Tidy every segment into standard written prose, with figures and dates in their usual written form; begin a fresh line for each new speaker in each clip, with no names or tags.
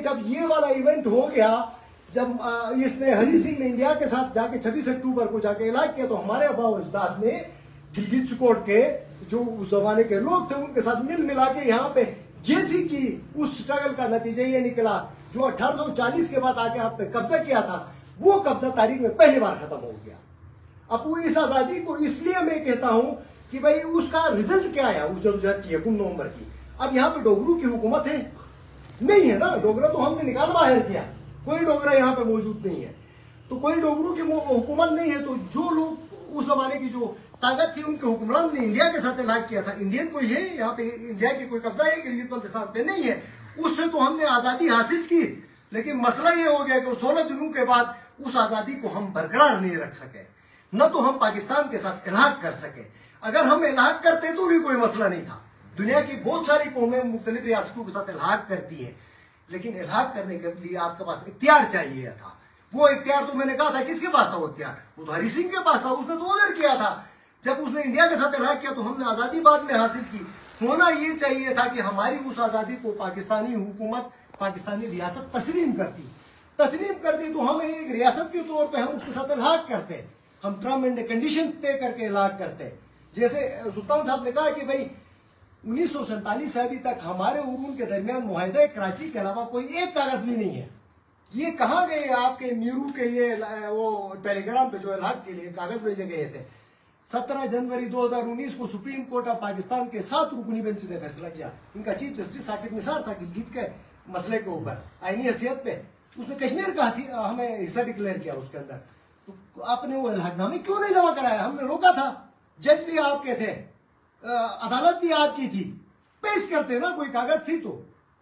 जब ये वाला इवेंट हो गया, जब इसने हरी सिंह ने इंडिया के साथ जाके 26 अक्टूबर को जाके ऐलान किया, तो हमारे आबा अजदाद ने गिलगित चिकोट के जो उस जमाने के लोग थे उनके साथ मिल मिला के यहाँ पे जैसी की उस स्ट्रगल का नतीजा ये निकला, जो 1840 के बाद आके आप पे कब्जा किया था, वो कब्जा तारीख में पहली बार खत्म हो गया। अब वो इस आजादी को इसलिए मैं कहता हूं कि भाई उसका रिजल्ट क्या आया उस जदोजहद की 9 नवंबर की। अब यहाँ पे डोगरू की हुकूमत है नहीं है ना, डोगरा तो हमने निकाल बाहर किया, कोई डोगरा यहाँ पे मौजूद नहीं है, तो कोई डोगरू की हुकूमत नहीं है। तो जो लोग उस जमाने की जो ताकत थी उनके हुक्मरान ने इंडिया के साथ इलाक किया था, इंडियन कोई है यहाँ पे, इंडिया की कोई कब्जा है गिलगित बाल्टिस्तान पे नहीं है, उससे तो हमने आजादी हासिल की। लेकिन मसला ये हो गया कि 16 दिनों के बाद उस आजादी को हम बरकरार नहीं रख सके, न तो हम पाकिस्तान के साथ इलाक कर सके। अगर हम इलाक करते तो भी कोई मसला नहीं था। दुनिया की बहुत सारी कौमें मुख्तलिफ रियासतों के साथ इलाक करती है, लेकिन इलाक करने के लिए आपके पास इख्तियार चाहिए था। वो इख्तियार तो मैंने कहा था किसके पास था वो इख्तियार, वो तो हरी सिंह के पास था, उसने तो उधर किया था। जब उसने इंडिया के साथ इलाक किया तो हमने आजादी बाद में हासिल की। होना ये चाहिए था कि हमारी उस आजादी को पाकिस्तानी हुकूमत, पाकिस्तानी रियासत तस्लीम करती तो हम एक रियासत के तौर पे हम उसके साथ इलाक करते, हम टर्म एंड कंडीशंस तय करके इलाक करते। जैसे सुल्तान साहब ने कहा कि भाई 1947 से अभी तक हमारे और उनके दरमियान मुआहिदा कराची के अलावा कोई एक कागज भी नहीं है। ये कहाँ गए आपके मीरू के ये वो टेलीग्राम पे जो इलाक के लिए कागज भेजे गए थे। 17 जनवरी 2019 को सुप्रीम कोर्ट ऑफ पाकिस्तान के 7 रुकनी बेंच ने फैसला किया। इनका चीफ जस्टिस साकिब निसार था गिलगित के मसले के ऊपर आईनी हैसियत पे, उसने कश्मीर का हमें हिस्सा डिक्लेयर किया उसके अंदर। तो आपने वो इलाकनामे क्यों नहीं जमा कराया? हमने रोका था, जज भी आपके थे, अदालत भी आपकी थी, पेश करते ना कोई कागज थी तो।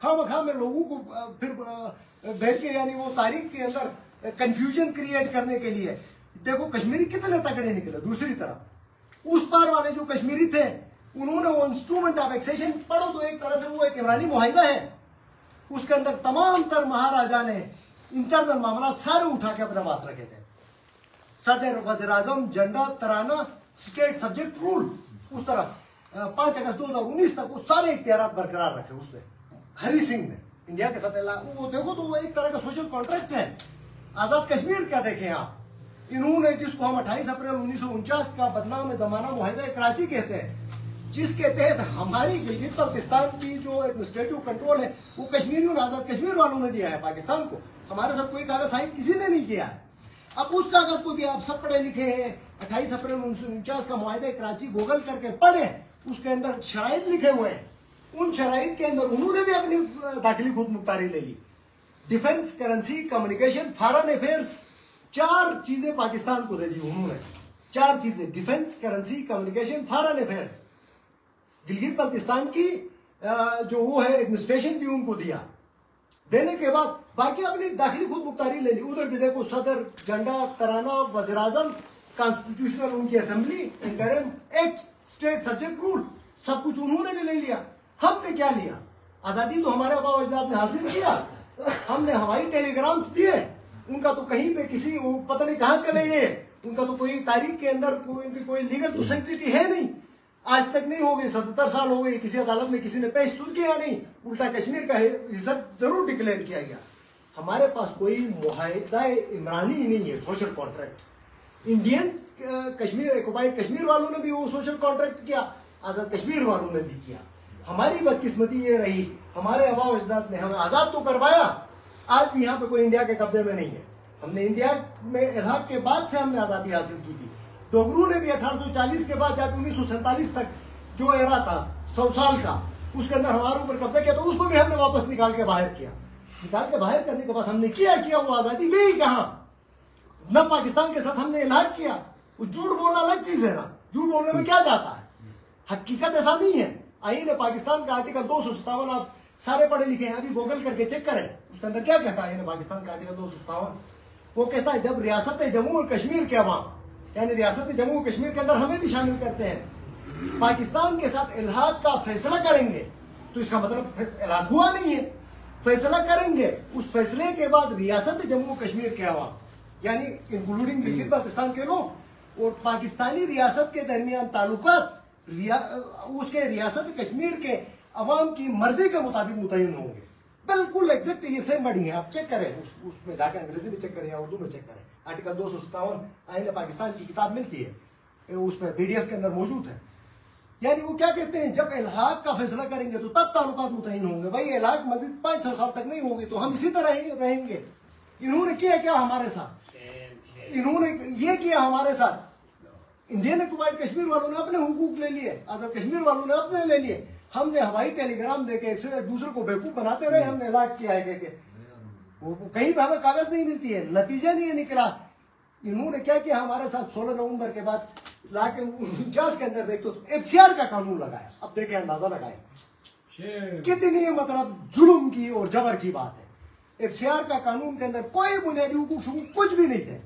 खामखा में लोगों को फिर बैठ के यानी वो तारीख के अंदर कंफ्यूजन क्रिएट करने के लिए। देखो कश्मीरी कितने तगड़े निकले। दूसरी तरफ उस पार वाले जो कश्मीरी थे उन्होंने वो इंस्ट्रूमेंट ऑफ एक्सेशन पढ़ो तो एक तरह से वो एक इमरानी मुआहिदा है, उसके अंदर तमाम तर महाराजा ने इंटरनल मामला सारे उठा के अपने पास रखे थे। सदर, वज़ीर आज़म, झंडा, तराना, स्टेट सब्जेक्ट रूल, उस तरफ 5 अगस्त 2019 तक वो सारे इख्तियार बरकरार रखे उसने हरी सिंह ने इंडिया के साथ। वो देखो तो वो एक तरह का सोशल कॉन्ट्रैक्ट है। आजाद कश्मीर क्या देखें आप, इन्होंने जिसको हम 28 अप्रैल 1949 का बदनाम जमाना मुआहिदा कराची कहते हैं, जिसके तहत हमारी गिलगित बाल्टिस्तान की जो एडमिनिस्ट्रेटिव कंट्रोल है वो कश्मीरियों ने, आजाद कश्मीर वालों ने दिया है पाकिस्तान को। हमारे साथ कोई कागज साइन किसी ने नहीं किया है। अब उस कागज को भी आप सब पढ़े लिखे हैं, 28 अप्रैल 1949 का मुआहिदा कराची गूगल करके पढ़े, उसके अंदर शराइत लिखे हुए हैं। उन शराइत के अंदर उन्होंने भी अपनी दाखिली खुद मुख्तारी ले ली। Defence, currency, communication, foreign affairs, 4 चीजें पाकिस्तान को दे दी उन्होंने। 4 चीजें, defence, currency, communication, foreign affairs. Gilgit Baltistan की जो वो है एडमिनिस्ट्रेशन भी उनको दिया। देने के बाद बाकी अपनी दाखिली खुद मुख्तारी ले ली। उधर भी देखो सदर, झंडा, तराना, वज़ीर आज़म, कॉन्स्टिट्यूशनल उनकी assembly, interim act, state subject rule, सब कुछ उन्होंने भी ले लिया। हमने क्या लिया? आजादी तो हमारे आबा अजदाद ने हासिल किया। हमने हवाई टेलीग्राम्स दिए, उनका तो कहीं पे किसी पता नहीं कहां चले गए, उनका तो कोई तारीख के अंदर कोई लीगल तो सेंसिटिविटी है नहीं, आज तक नहीं हो गई। 77 साल हो गए, किसी अदालत में किसी ने पेश तो किया नहीं, उल्टा कश्मीर का हिस्सा जरूर डिक्लेयर किया गया। हमारे पास कोई मुआहिदा इमरानी ही नहीं है, social contract. Indians Kashmir occupied Kashmir वालों ने भी वो सोशल कॉन्ट्रैक्ट किया, आजाद कश्मीर वालों ने भी किया। हमारी बदकिस्मती ये रही, हमारे आबा अजदाद ने हमें आजाद तो करवाया, आज भी यहाँ पे कोई इंडिया के कब्जे में नहीं है। हमने इंडिया में इलाक के बाद से हमने आजादी हासिल की थी। डोगरू ने भी 1840 के बाद जाकर 1947 तक जो एरा था 100 साल का, उसके अंदर हमारे ऊपर कब्जा किया, तो उसको भी हमने वापस निकाल के बाहर किया। निकाल के बाहर करने के बाद हमने किया वो आजादी गई कहाँ? न पाकिस्तान के साथ हमने इलाक किया। वो झूठ बोलना अलग चीज है ना, झूठ बोलने में क्या जाता है, हकीकत ऐसा नहीं है। आईन पाकिस्तान का आर्टिकल 257 आप सारे पढ़े लिखे हैं, अभी गूगल करके चेक करें, उसके अंदर क्या कहता है पाकिस्तान का आर्टिकल 257। वो कहता है जब रियासत जम्मू और कश्मीर के अवाम, यानी रियासत जम्मू और कश्मीर के अंदर हमें भी शामिल करते हैं, पाकिस्तान के साथ इल्हाक का फैसला करेंगे, तो इसका मतलब इल्हाक हुआ नहीं है। फैसला करेंगे, उस फैसले के बाद रियासत जम्मू कश्मीर के अवाम, यानी इंक्लूडिंग गिलगित बाल्टिस्तान के लोग और पाकिस्तानी रियासत के दरमियान ताल्लुकात उसके रियासत कश्मीर के अवाम की मर्जी के मुताबिक मुतय्यन होंगे। बिल्कुल एग्जैक्ट ये सेम बड़ी है, आप चेक करें, उसमें जाकर अंग्रेजी में चेक करें या उर्दू में चेक करें। आर्टिकल 257 आईन पाकिस्तान की किताब मिलती है, उसमें पीडीएफ के अंदर मौजूद है। यानी वो क्या कहते हैं, जब इल्हाक का फैसला करेंगे तो तब ताल्लुकात मुतय्यन होंगे। भाई इल्हाक मजीद 500 साल तक नहीं होगी तो हम इसी तरह ही रहेंगे। इन्होंने किया क्या हमारे साथ, इन्होंने ये किया हमारे साथ। इंडियन ऑक्युपाइड कश्मीर वालों ने अपने हुकूक ले लिए, आजाद कश्मीर वालों ने अपने ले लिए। हमने हवाई टेलीग्राम देके एक दूसरे को बेवकूफ बनाते रहे, हमने इलाक किया है कि वो कहीं भी हमें कागज नहीं मिलती है, नतीजा नहीं निकला। इन्होंने क्या किया हमारे साथ 16 नवंबर के बाद लाके 49 के अंदर देखते तो एफसीआर का कानून लगाया। अब देखें, अंदाजा लगाए कितनी मतलब जुल्म की और जबर की बात है। एफसीआर का कानून के अंदर कोई बुनियादी हुकूक कुछ भी नहीं थे।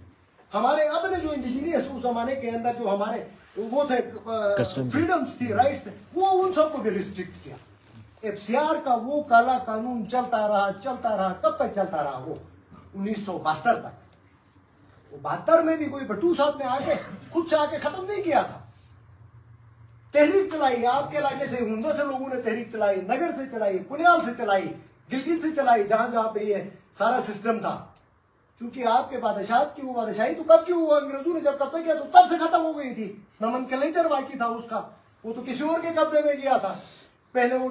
हमारे अपने जो इंडिजीनियस उस जमाने के अंदर जो हमारे वो थे फ्रीडम्स थी, राइट्स थे, वो उन सबको भी रिस्ट्रिक्ट किया। एफसीआर का वो काला कानून चलता रहा। कब तक चलता रहा? वो 1972 तक। 72 में भी कोई भट्टू साहब ने आके खुद से आके खत्म नहीं किया था। तहरीक चलाई, आपके इलाके से हुंजा से लोगों ने तहरीक चलाई, नगर से चलाई, पुनियाल से चलाई, गिलगित से चलाई, जहां जहां पे ये सारा सिस्टम था। क्योंकि आपके बादशाह की वो बादशाही तो कब की वो अंग्रेजों ने जब कब्जा किया तो तब से खत्म हो गई थी। नमनकलेचर बाकी था उसका, वो तो किसी और के कब्जे में गया था। पहले वो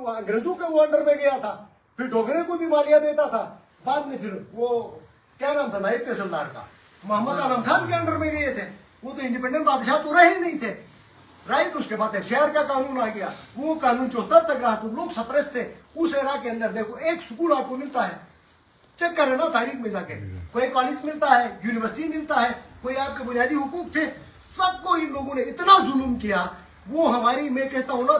अंग्रेजों के वो अंडर में गया था, फिर डोगरे को भी मालिया देता था। बाद में फिर वो क्या नाम था नायब तहसीलदार का, मोहम्मद आलम खान के अंडर में गए थे। वो तो इंडिपेंडेंट बादशाह तो रहे ही नहीं थे, राइट। उसके बाद एफसीआर का कानून आ गया, वो कानून 74 तक रहा तो लोग सप्रेस थे। उस एरा के अंदर देखो एक स्कूल आपको मिलता है, चेक करें ना तारीख में जाके, कोई कॉलेज मिलता है, यूनिवर्सिटी मिलता है, कोई आपके बुनियादी हुकूक थे, सबको इन लोगों ने इतना जुल्म किया। वो हमारी, मैं कहता हूं ना,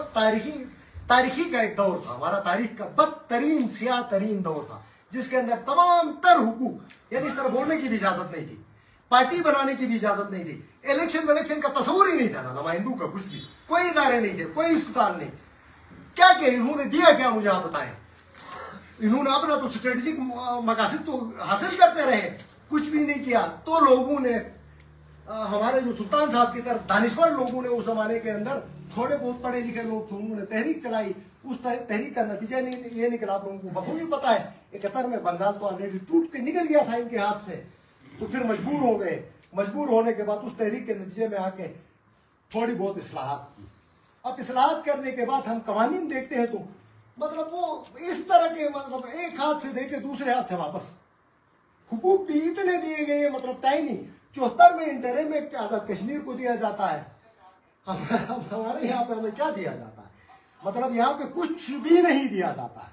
तारीखी का एक दौर था, हमारा तारीख का बदतरीन स्याह तरीन दौर था, जिसके अंदर तमाम तर हुकूक, यानी इस तरह बोलने की भी इजाजत नहीं थी, पार्टी बनाने की भी इजाजत नहीं थी, इलेक्शन का तस्वुर ही नहीं था ना नुमाइंदों का, कुछ भी, कोई इदारे नहीं थे, कोई अस्पताल नहीं। क्या क्या इन्होंने दिया, क्या मुझे आप बताएं। इन्होंने अपना तो स्ट्रेटेजिक मकासद तो हासिल करते रहे, कुछ भी नहीं किया। तो लोगों ने, हमारे जो सुल्तान साहब की तरफ दानिश्वर लोगों ने उस जमाने के अंदर, थोड़े बहुत पढ़े लिखे लोग थे, उन्होंने तहरीक चलाई। उस तहरीक का नतीजा ये निकला, आप लोगों को बखूबी पता है। 71 में बंगाल तो ऑलरेडी टूट के निकल गया था इनके हाथ से, तो फिर मजबूर हो गए। मजबूर होने के बाद उस तहरीक के नतीजे में आके थोड़ी बहुत इस्लाहात की। अब इस्लाहात करने के बाद हम कवानीन देखते हैं तो मतलब वो इस तरह के, मतलब एक हाथ से देके दूसरे हाथ से वापस। हुकूक भी इतने दिए गए, मतलब टाइनी 74 में इंटरिम एक्ट आजाद कश्मीर को दिया जाता है। हमारे यहाँ पे हमें क्या दिया जाता है, मतलब यहाँ पे कुछ भी नहीं दिया जाता है।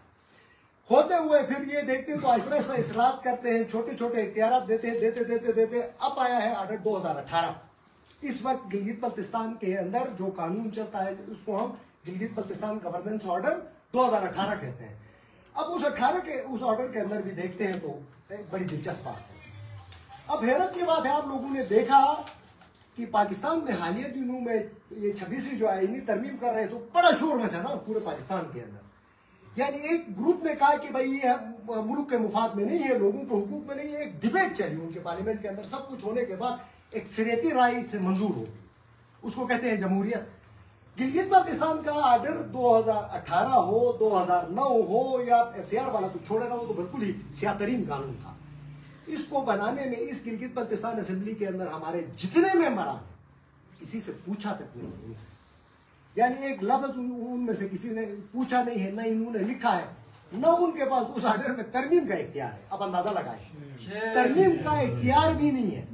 होते हुए फिर ये देखते तो आहिस्ता आहिस्ता इस्लाहात करते हैं, छोटे छोटे इख्तियारात देते अब आया है ऑर्डर 2018। इस वक्त गिलगित बल्तिस्तान के अंदर जो कानून चलता है उसको हम गिलगित बल्तिस्तान गवर्नेंस ऑर्डर 2018 कहते हैं। अब उस ऑर्डर के अंदर भी देखते हैं तो एक बड़ी दिलचस्प बात है। अब हैरत की बात है, आप लोगों ने देखा कि पाकिस्तान में हालिया दिनों में ये 26वीं जो आईनी तरमीम कर रहे, तो बड़ा शोर मचा ना पूरे पाकिस्तान के अंदर। यानी एक ग्रुप ने कहा कि भाई ये मुल्क के मुफाद में नहीं है, लोगों के हुकूक में नहीं है। एक डिबेट चली उनके पार्लियामेंट के अंदर, सब कुछ होने के बाद एक शरीयती राय से मंजूर हो, उसको कहते हैं जमहूरियत। गिलगित बल्तिस्तान का ऑर्डर 2018 हो, 2009 हो, या एफसीआर वाला तो छोड़ेगा, वो तो बिल्कुल ही स्यातरीन कानून था। इसको बनाने में इस गिलगित बल्तिस्तान असेंबली के अंदर हमारे जितने मेंबरान हैं, किसी से पूछा तक नहीं इनसे, यानी एक लफ्ज उनमें से किसी ने पूछा नहीं है, न इन्होंने लिखा है, न उनके पास उस ऑर्डर में तरमीम का इख्तियार है। अब अंदाजा लगाए, तरमीम का इख्तियार भी नहीं है,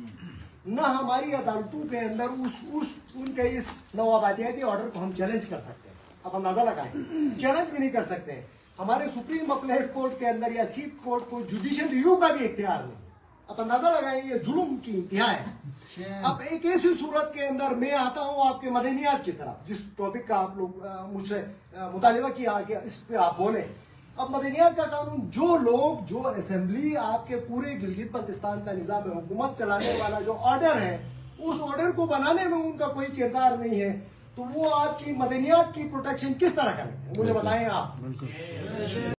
न हमारी अदालतों के अंदर उनके इस नवाबादियाती ऑर्डर को हम चैलेंज कर सकते हैं। अब अंदाजा लगाएं, चैलेंज भी नहीं कर सकते। हमारे सुप्रीम अपीलेट कोर्ट के अंदर या चीफ कोर्ट को जुडिशियल रिव्यू का भी इख्तियार नहीं। अब अंदाजा लगाएं, ये जुल्म की इंतहा है। अब एक ऐसी सूरत के अंदर मैं आता हूं आपके मदनियात की तरफ, जिस टॉपिक का आप लोग मुझसे मुतालिबा किया कि इस पे आप बोले। अब मदनियात का कानून, जो असेंबली आपके पूरे गिलगित बल्तिस्तान का निजाम हुकूमत चलाने वाला जो ऑर्डर है, उस ऑर्डर को बनाने में उनका कोई किरदार नहीं है, तो वो आपकी मदनियात की प्रोटेक्शन किस तरह करेंगे, मुझे बताएं आप।